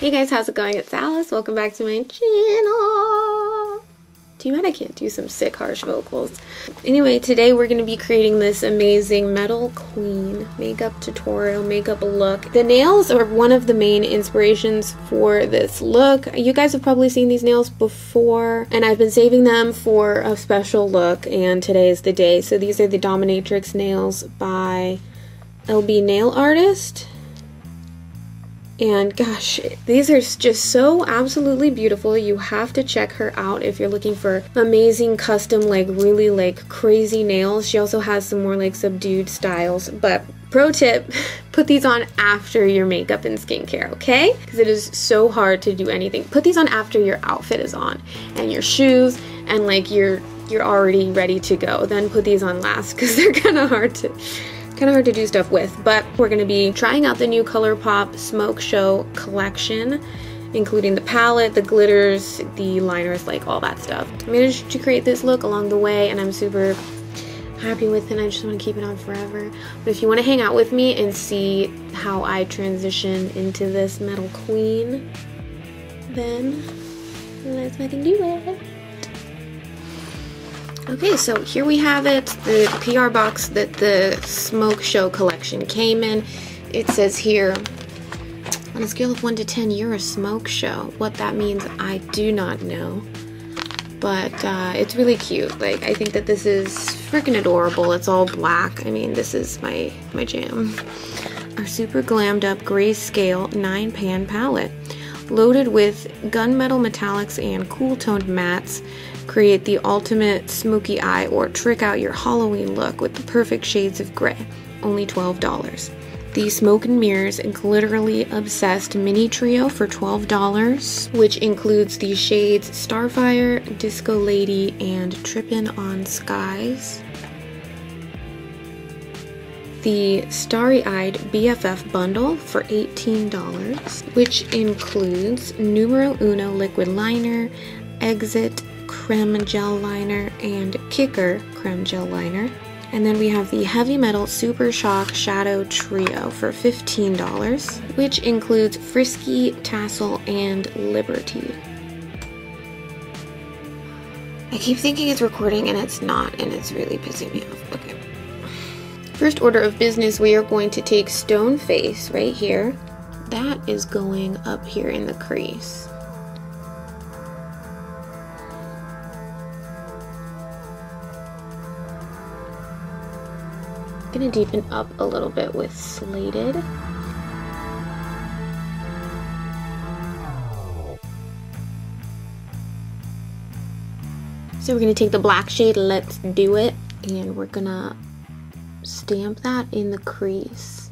Hey guys, how's it going? It's Alice. Welcome back to my channel. Too bad I can't do some sick harsh vocals. Anyway, today we're going to be creating this amazing Metal Queen makeup tutorial, makeup look. The nails are one of the main inspirations for this look. You guys have probably seen these nails before, and I've been saving them for a special look, and today is the day. So these are the Dominatrix nails by LB Nail Artist. And gosh, these are just so absolutely beautiful. You have to check her out if you're looking for amazing custom, like really like crazy nails. She also has some more like subdued styles. But pro tip, put these on after your makeup and skincare, okay? Because it is so hard to do anything. Put these on after your outfit is on and your shoes, and like you're already ready to go. Then put these on last because they're kind of hard to do stuff with. But we're going to be trying out the new ColourPop Smoke Show collection, including the palette, the glitters, the liners, like all that stuff. I managed to create this look along the way, and I'm super happy with it. I just want to keep it on forever. But if you want to hang out with me and see how I transition into this Metal Queen, then let's fucking do it. Okay, so here we have it, the PR box that the Smoke Show collection came in. It says here, on a scale of 1 to 10, you're a smoke show. What that means, I do not know. But it's really cute. Like, I think that this is freaking adorable. It's all black. I mean, this is my jam. Our super glammed up grayscale 9-pan palette. Loaded with gunmetal metallics and cool toned mattes, create the ultimate smoky eye or trick out your Halloween look with the perfect shades of gray. Only $12. The Smoke and Mirrors Glitterly Obsessed Mini Trio for $12, which includes the shades Starfire, Disco Lady, and Trippin' on Skies. The Starry Eyed BFF bundle for $18, which includes Numero Uno liquid liner, Exit creme gel liner, and Kicker creme gel liner. And then we have the Heavy Metal Super Shock Shadow Trio for $15, which includes Frisky, Tassel, and Liberty. I keep thinking it's recording and it's not, and it's really pissing me off. Okay. First order of business, we are going to take Stone Face right here. That is going up here in the crease. I'm gonna deepen up a little bit with Slated. So we're gonna take the black shade, Let's Do It, and we're gonna stamp that in the crease.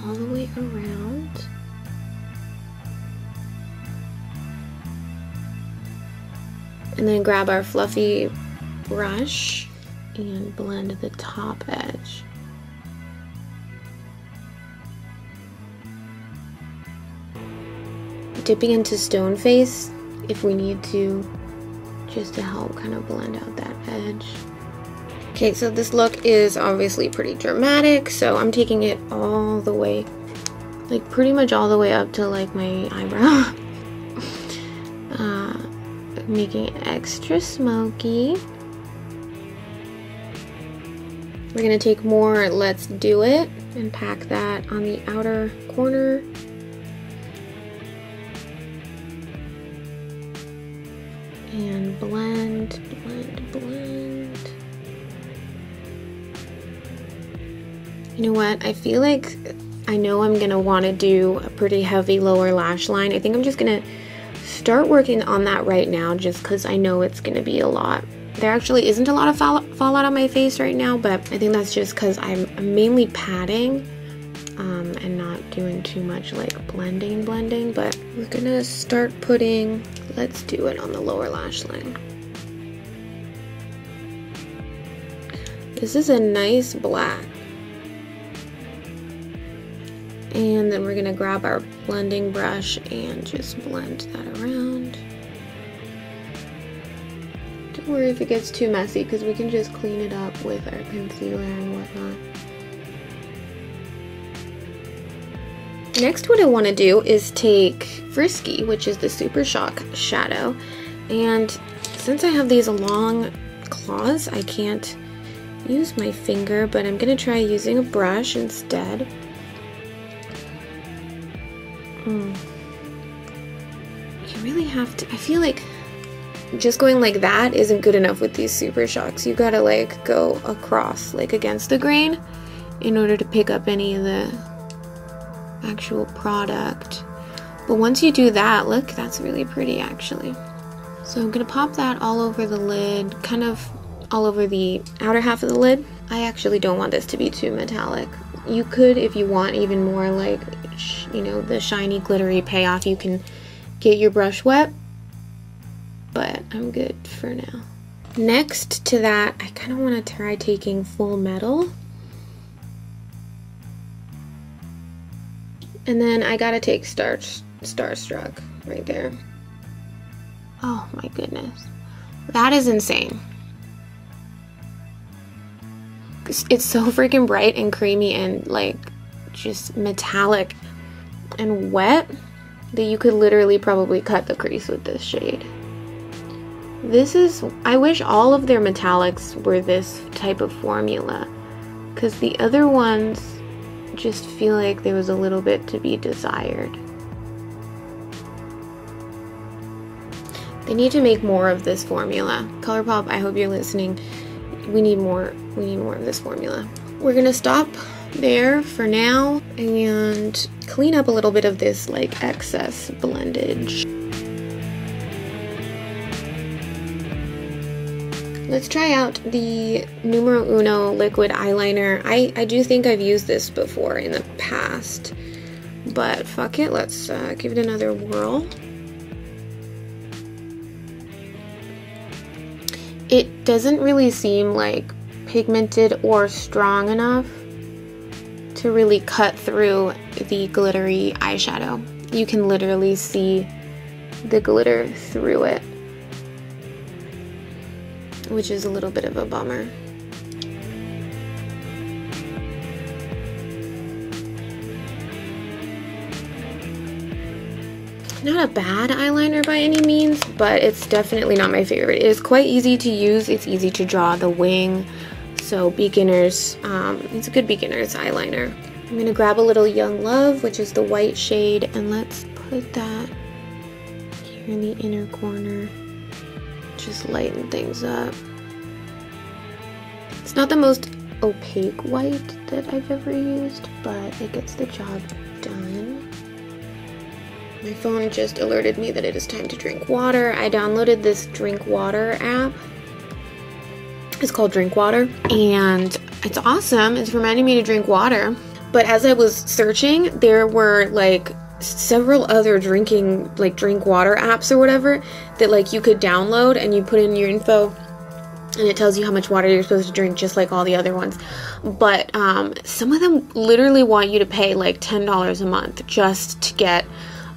All the way around. And then grab our fluffy brush and blend the top edge. Dipping into Stone Face if we need to, just to help kind of blend out that edge. Okay, so this look is obviously pretty dramatic, so I'm taking it all the way, like pretty much all the way up to like my eyebrow. Making it extra smoky. We're gonna take more Let's Do It and pack that on the outer corner. And blend, blend, blend. You know what? I feel like I know I'm gonna want to do a pretty heavy lower lash line. I think I'm just gonna start working on that right now, just because I know it's gonna be a lot. There actually isn't a lot of fallout on my face right now, but I think that's just because I'm mainly patting and not doing too much like blending. But we're gonna start putting Let's Do It on the lower lash line. This is a nice black. And then we're gonna grab our blending brush and just blend that around. Don't worry if it gets too messy, because we can just clean it up with our concealer and whatnot. Next, what I want to do is take Frisky, which is the Super Shock shadow, and since I have these long claws, I can't use my finger, but I'm gonna try using a brush instead. You really have to, I feel like just going like that isn't good enough with these Super Shocks. You gotta like go across, like against the grain, in order to pick up any of the actual product. But once you do that, look, that's really pretty actually. So I'm gonna pop that all over the lid, kind of all over the outer half of the lid. I actually don't want this to be too metallic. You could, if you want even more like, you know, the shiny glittery payoff, you can get your brush wet, but I'm good for now. Next to that, I kind of want to try taking Full Metal. And then I gotta take Starstruck right there. Oh my goodness. That is insane. It's so freaking bright and creamy and like just metallic and wet that you could literally probably cut the crease with this shade. This is, I wish all of their metallics were this type of formula, because the other ones just feel like there was a little bit to be desired. They need to make more of this formula. ColourPop, I hope you're listening. We need more of this formula. We're gonna stop there for now and clean up a little bit of this like excess blendage. Let's try out the Numero Uno liquid eyeliner. I do think I've used this before in the past, but fuck it, let's give it another whirl. It doesn't really seem like pigmented or strong enough to really cut through the glittery eyeshadow. You can literally see the glitter through it, which is a little bit of a bummer. Not a bad eyeliner by any means, but it's definitely not my favorite. It is quite easy to use. It's easy to draw the wing, so beginners, it's a good beginner's eyeliner. I'm gonna grab a little Young Love, which is the white shade, and let's put that here in the inner corner. Just lighten things up. It's not the most opaque white that I've ever used, but it gets the job done. My phone just alerted me that it is time to drink water. I downloaded this Drink Water app. It's called Drink Water, and it's awesome. It's reminding me to drink water. But as I was searching, there were like several other drink water apps or whatever that like you could download, and you put in your info and it tells you how much water you're supposed to drink, just like all the other ones. But some of them literally want you to pay like $10 a month just to get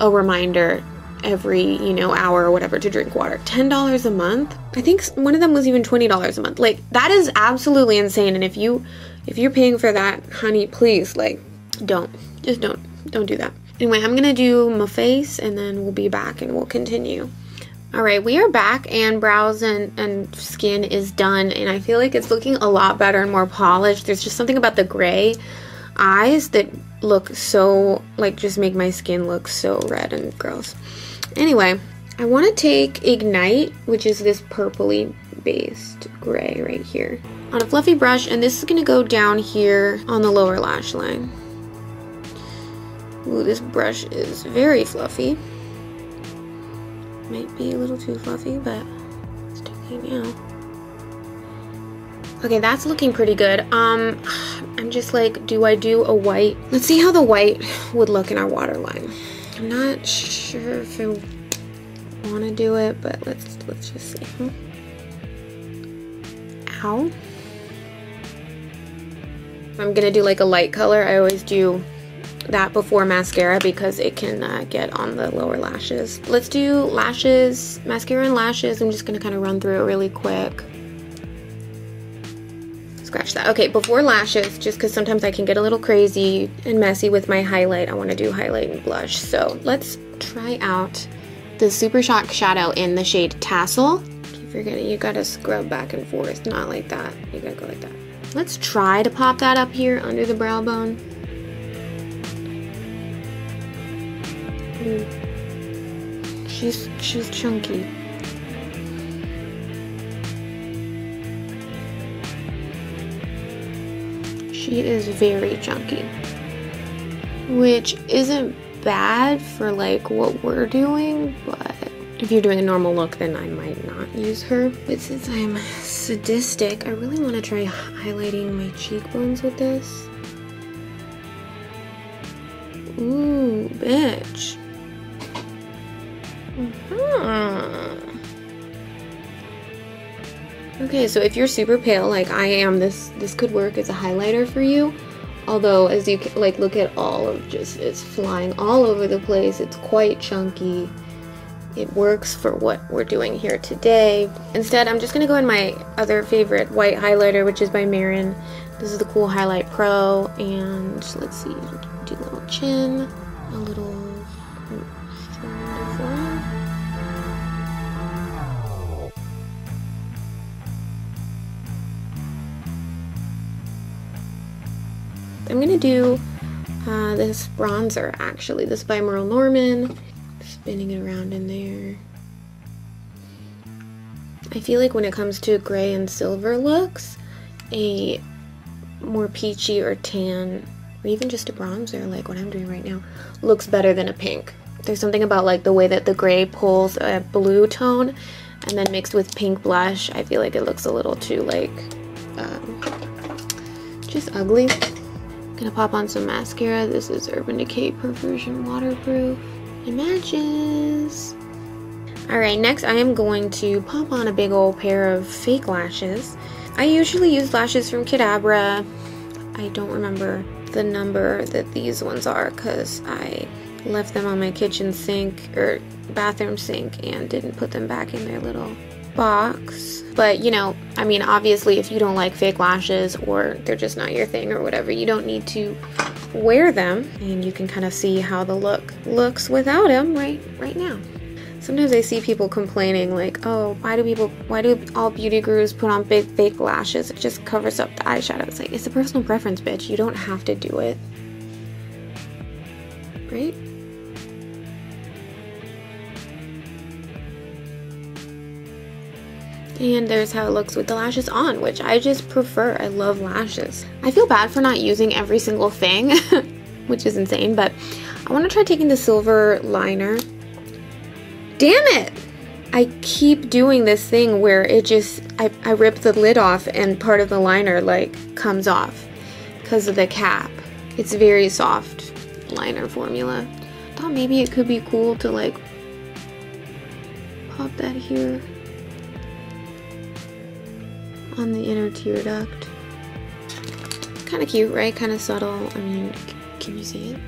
a reminder every, you know, hour or whatever to drink water. $10 a month? I think one of them was even $20 a month. Like, that is absolutely insane. And if you're paying for that, honey, please, like, don't do that. Anyway, I'm gonna do my face and then we'll be back and we'll continue. All right, we are back, and brows and skin is done, and I feel like it's looking a lot better and more polished. There's just something about the gray eyes that look so, like, just make my skin look so red and gross. Anyway, I want to take Ignite, which is this purpley based gray right here, on a fluffy brush, and this is going to go down here on the lower lash line. Ooh, this brush is very fluffy. Might be a little too fluffy, but it's okay now. Okay, that's looking pretty good. I'm just like, do I do a white? Let's see how the white would look in our waterline. I'm not sure if I want to do it, but let's just see. Ow. I'm gonna do like a light color. I always do that before mascara because it can get on the lower lashes. Let's do lashes, mascara and lashes. I'm just gonna kind of run through it really quick. Scratch that. Okay, before lashes, just because sometimes I can get a little crazy and messy with my highlight, I want to do highlight and blush. So let's try out the Super Shock Shadow in the shade Tassel. Keep forgetting you gotta scrub back and forth, not like that. You gotta go like that. Let's try to pop that up here under the brow bone. Ooh. She's chunky. She is very chunky, which isn't bad for like what we're doing, but if you're doing a normal look, then I might not use her. But since I'm sadistic, I really want to try highlighting my cheekbones with this. Ooh, bitch. Okay, so if you're super pale like I am, this could work as a highlighter for you. Although, as you can, like, look at all of just, it's flying all over the place. It's quite chunky. It works for what we're doing here today. Instead, I'm just gonna go in my other favorite white highlighter, which is by Maren. This is the Cool Highlight Pro, and let's see, do a little chin, a little forehead. I'm gonna do this bronzer, actually. This is by Merle Norman. Spinning it around in there. I feel like when it comes to gray and silver looks, a more peachy or tan, or even just a bronzer, like what I'm doing right now, looks better than a pink. There's something about like the way that the gray pulls a blue tone, and then mixed with pink blush, I feel like it looks a little too like, just ugly. Gonna pop on some mascara. This is Urban Decay Perversion Waterproof. It matches. Alright, next I am going to pop on a big old pair of fake lashes. I usually use lashes from Kadabra. I don't remember the number that these ones are because I left them on my kitchen sink or bathroom sink and didn't put them back in their little box. But you know, I mean, obviously if you don't like fake lashes or they're just not your thing or whatever, you don't need to wear them, and you can kind of see how the look looks without them right now. Sometimes I see people complaining like, oh, why do all beauty gurus put on big fake lashes? It just covers up the eyeshadow. It's like, it's a personal preference, bitch. You don't have to do it, right? And there's how it looks with the lashes on, which I just prefer. I love lashes. I feel bad for not using every single thing, which is insane, but I want to try taking the silver liner. Damn it! I keep doing this thing where it just, I rip the lid off and part of the liner like comes off because of the cap. It's very soft liner formula. I thought maybe it could be cool to like pop that here on the inner tear duct. Kind of cute, right? Kind of subtle. I mean, can you see it?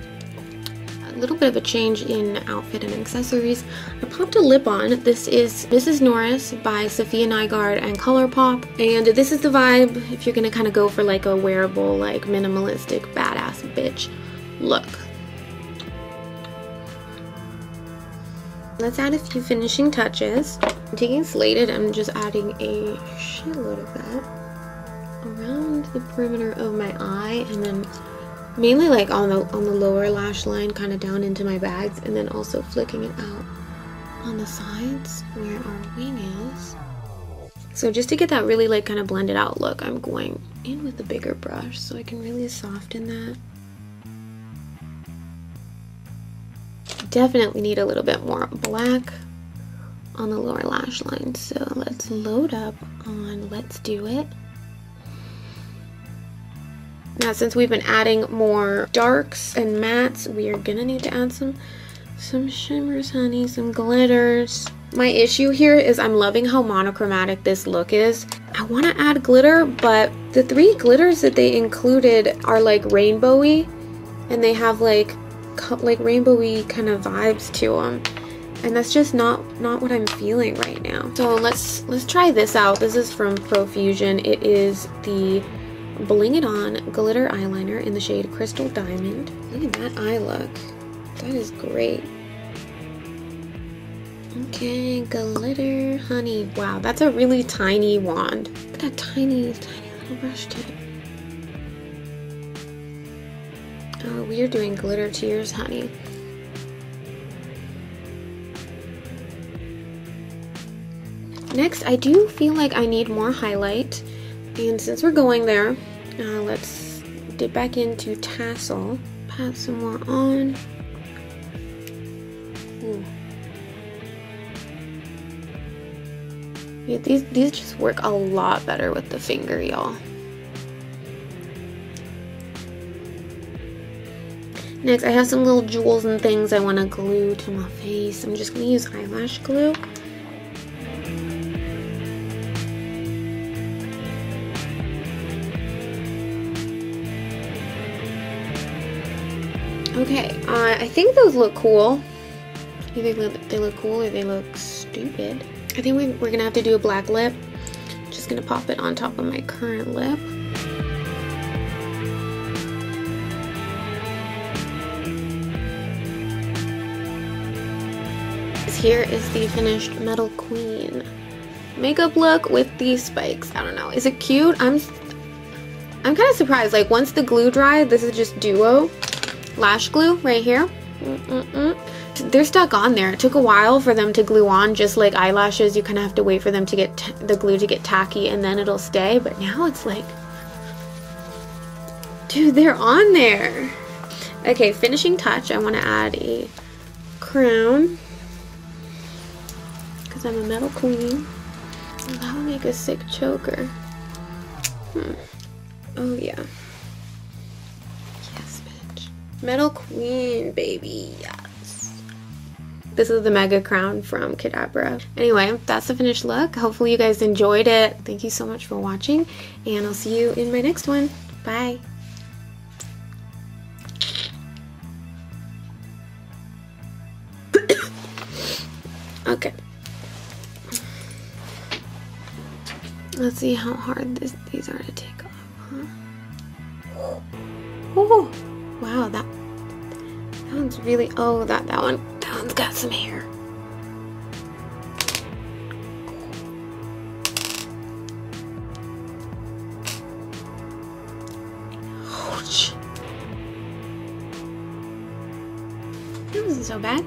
A little bit of a change in outfit and accessories. I popped a lip on. This is Mrs. Norris by Sophia Nygaard and ColourPop. And this is the vibe if you're gonna kind of go for like a wearable, like minimalistic, badass bitch look. Let's add a few finishing touches. I'm taking Slated, I'm just adding a shitload of that around the perimeter of my eye, and then mainly like on the lower lash line, kind of down into my bags, and then also flicking it out on the sides where our wing is. So just to get that really like kind of blended out look, I'm going in with a bigger brush so I can really soften that. Definitely need a little bit more black on the lower lash line, so let's load up on Let's Do It. Now, since we've been adding more darks and mattes, we are gonna need to add some shimmers, honey, some glitters. My issue here is I'm loving how monochromatic this look is. I want to add glitter, but the 3 glitters that they included are like rainbowy, and they have like rainbowy kind of vibes to them, and that's just not what I'm feeling right now. So let's try this out. This is from Profusion. It is the Bling It On glitter eyeliner in the shade Crystal Diamond. Look at that eye look. That is great. Okay, glitter honey. Wow, that's a really tiny wand. Look at that tiny little brush tip. Oh, we are doing glitter tears, honey. Next, I do feel like I need more highlight. And since we're going there, let's dip back into Tassel. Pat some more on. Ooh. Yeah, these just work a lot better with the finger, y'all. Next, I have some little jewels and things I want to glue to my face. I'm just going to use eyelash glue. Okay, I think those look cool. Either they look cool or they look stupid. I think we're gonna have to do a black lip. Just gonna pop it on top of my current lip. Here is the finished Metal Queen makeup look with these spikes. I don't know. Is it cute? I'm kind of surprised. Like once the glue dried, this is just Duo lash glue right here. They're stuck on there. It took a while for them to glue on, just like eyelashes. You kind of have to wait for them to get the glue to get tacky and then it'll stay. But now it's like, dude, they're on there. Okay, finishing touch. I want to add a crown because I'm a metal queen. Oh, that would make a sick choker. Oh yeah. Yes, bitch. Metal Queen, baby. Yes. This is the mega crown from Kadabra. Anyway, that's the finished look. Hopefully you guys enjoyed it. Thank you so much for watching, and I'll see you in my next one. Bye. Okay. Let's see how hard these are to take off, huh? Oh, wow, that one's really, oh, that one's got some hair. Ouch. That wasn't so bad.